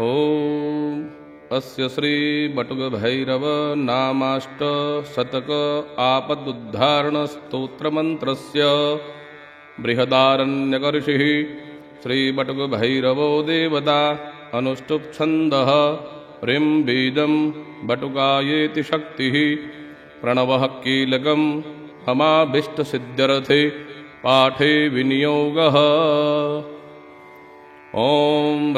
ॐ अस्य श्री बटुकभैरव नामाष्टशतक आपदुद्धारणस्तोत्रमन्त्रस्य बृहदारण्यकऋषिः श्रीबटुकभैरवो देवता अनुष्टुप्छन्दः ह्रीं बीजं बटुकायेति शक्तिः प्रणवः कीलकं हमाभीष्टसिद्ध्यर्थे पाठे विनियोगः। ॐ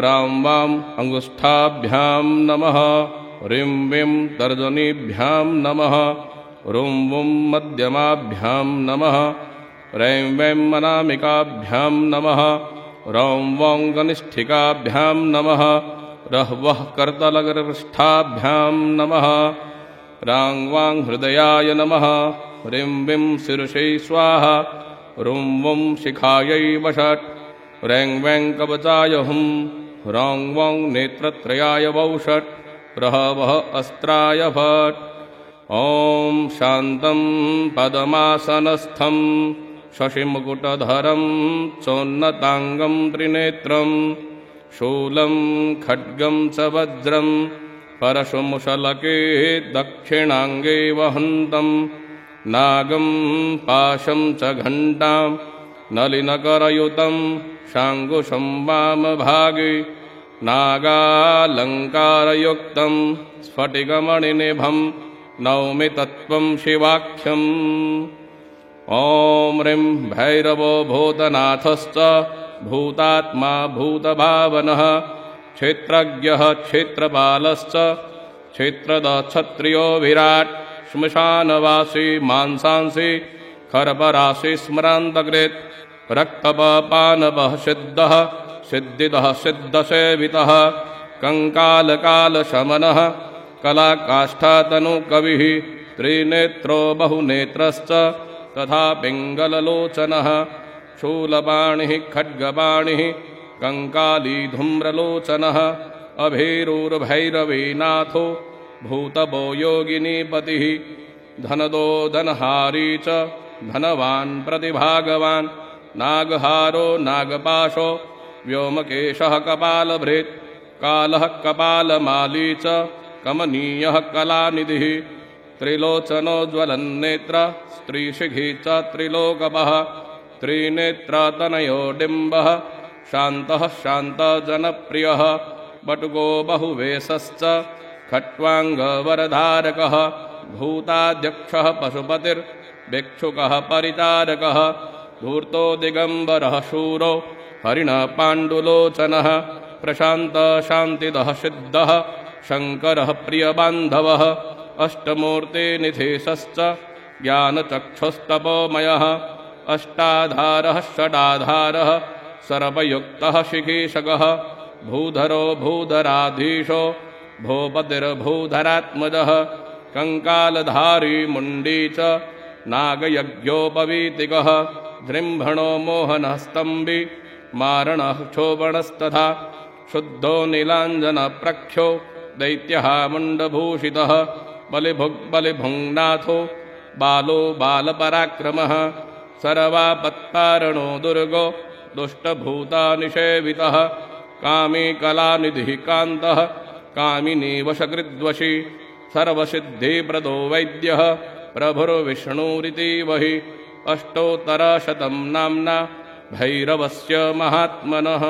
रां वां अंगुष्ठाभ्यां नमः, ह्रीं वीं तर्जनीभ्यां नमः, रुं वुं मध्यमाभ्यां नमः, रैं वैं अनामिकाभ्यां नमः, रौं वौं कनिष्ठिकाभ्यां नमः, रहवः करतलगरिष्ठाभ्यां नमः, रां वां हृदयाय नमः, ह्रीं वीं शीर्षे स्वाहा, रुं वुं शिखायै वषट्, रैं वैं कवचाय हुं, रौं वौं नेत्रत्रयाय वौषट्, रहवः अस्त्राय फट्। ॐ शान्तं पद्मासनस्थं शशिमुकुटधरं चोन्नताङ्गं त्रिनेत्रं शूलं खड्गं च वज्रं परशुमुशलके दक्षिणाङ्गे वहन्तं नागं पाशं च घण्टां नलिनकरयुतं शाङ्कुशं वामभागे नागालङ्कारयुक्तं स्फटिकमणिनिभं नौमि तत्त्वं शिवाख्यम्। ॐ ह्रीं भैरवो भूतनाथश्च भूतात्मा भूतभावनः क्षेत्रज्ञः क्षेत्रपालश्च क्षेत्रदक्षत्रियो विराट् श्मशानवासी मांसांसि खरपराशि स्मरान्तकृत् रक्तपानपः सिद्धः सिद्धिदः सिद्धसेवितः कंकालकालशमनः कलाकाष्ठातनुकविः त्रिनेत्रो बहुनेत्रश्च तथा पिङ्गललोचनः शूलपाणिः खड्गपाणिः कंकाली धूम्रलोचनः अभीरुर्भैरवीनाथो भूतभो योगिनीपतिः धनदो धनहारी च धनवान् प्रतिभागवान् नागहारो नागपाशो व्योमकेशः कपालभृत् कालः कपालमाली च कमनीयः कलानिधिः त्रिलोचनो ज्वलन्नेत्र स्त्रीशिखी च त्रिलोकपः त्रिनेत्रतनयो डिम्बः शान्तः शान्तजनप्रियः बटुको बहुवेशश्च खट्वाङ्गवरधारकः भूताध्यक्षः पशुपतिर्भिक्षुकः परिचारकः धूर्तो दिगम्बरः शूरो हरिणपाण्डुलोचनः प्रशान्तशान्तिदः सिद्धः शङ्करः प्रियबान्धवः अष्टमूर्तिनिधेशश्च ज्ञानचक्षुस्तपोमयः अष्टाधारः षडाधारः सर्पयुक्तः शिखीशकः भूधरो भूधराधीशो भूपतिर्भूधरात्मजः कंकालधारी मुण्डी च नागयज्ञोपवीतिकः जृम्भणो मोहनस्तम्बी मारणः क्षोभणस्तथा शुद्धो नीलाञ्जनप्रख्यो दैत्यः मुण्डभूषितः बलिभुङ्नाथो बालो बालपराक्रमः सर्वापत्तारणो दुर्गो दुष्टभूतानिषेवितः कामी कलानिधिः कान्तः कामिनी वशकृद्वशी सर्वसिद्धिप्रदो वैद्यः प्रभुर्विष्णुरिति वहि अष्टोत्तरशतं नाम्ना भैरवस्य महात्मनः।